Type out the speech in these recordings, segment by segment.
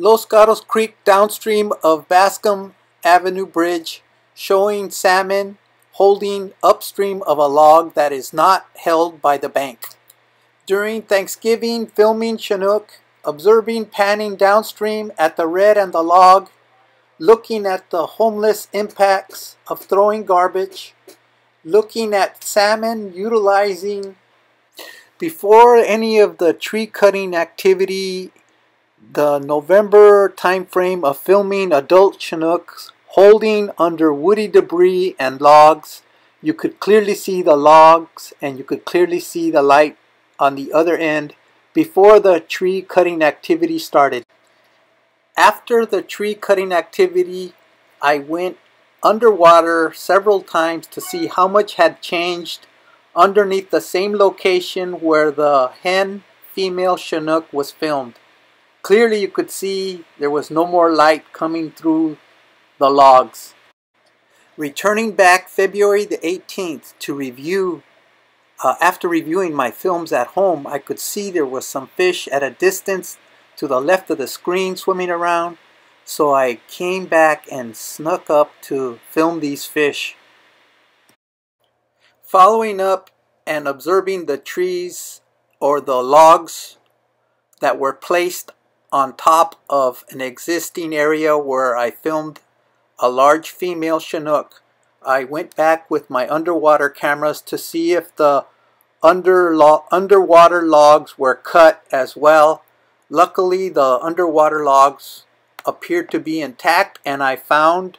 Los Gato Creek downstream of Bascom Avenue Bridge, showing salmon holding upstream of a log that is not held by the bank. During Thanksgiving, filming Chinook, observing panning downstream at the red and the log, looking at the homeless impacts of throwing garbage, looking at salmon utilizing. Before any of the tree cutting activity, the November time frame of filming adult Chinooks holding under woody debris and logs, you could clearly see the logs and you could clearly see the light on the other end before the tree cutting activity started. After the tree cutting activity, I went underwater several times to see how much had changed underneath the same location where the hen female Chinook was filmed. Clearly you could see there was no more light coming through the logs. Returning back February the 18th to review, after reviewing my films at home, I could see there was some fish at a distance to the left of the screen swimming around. So I came back and snuck up to film these fish. Following up and observing the trees or the logs that were placed on top of an existing area where I filmed a large female Chinook, I went back with my underwater cameras to see if the underwater logs were cut as well. Luckily, the underwater logs appeared to be intact, and I found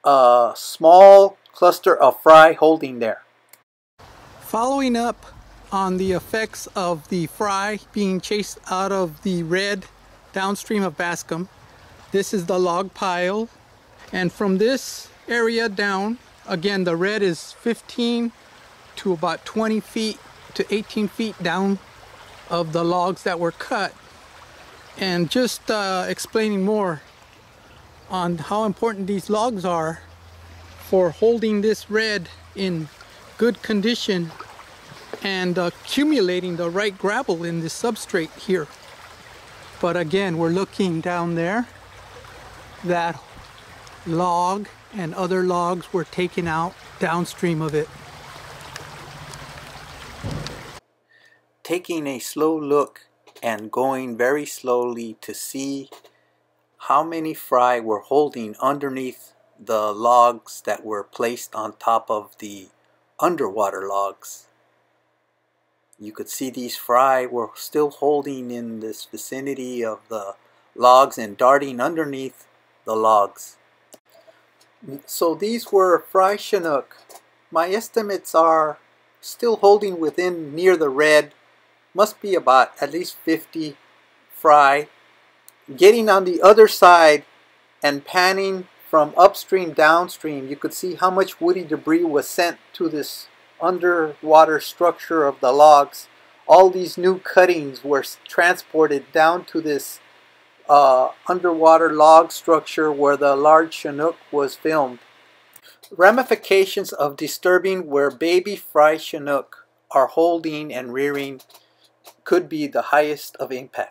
a small cluster of fry holding there. Following up on the effects of the fry being chased out of the red downstream of Bascom, this is the log pile, and from this area down, again the red is 15 to about 20 feet to 18 feet down of the logs that were cut. And just explaining more on how important these logs are for holding this red in good condition and accumulating the right gravel in this substrate here. But again, we're looking down there. That log and other logs were taken out downstream of it. Taking a slow look and going very slowly to see how many fry were holding underneath the logs that were placed on top of the underwater logs. You could see these fry were still holding in this vicinity of the logs and darting underneath the logs. So these were fry Chinook. My estimates are still holding within near the red. Must be about at least 50 fry. Getting on the other side and panning from upstream downstream, you could see how much woody debris was sent to this underwater structure of the logs. All these new cuttings were transported down to this underwater log structure where the large Chinook was filmed. Ramifications of disturbing where baby fry Chinook are holding and rearing could be the highest of impact.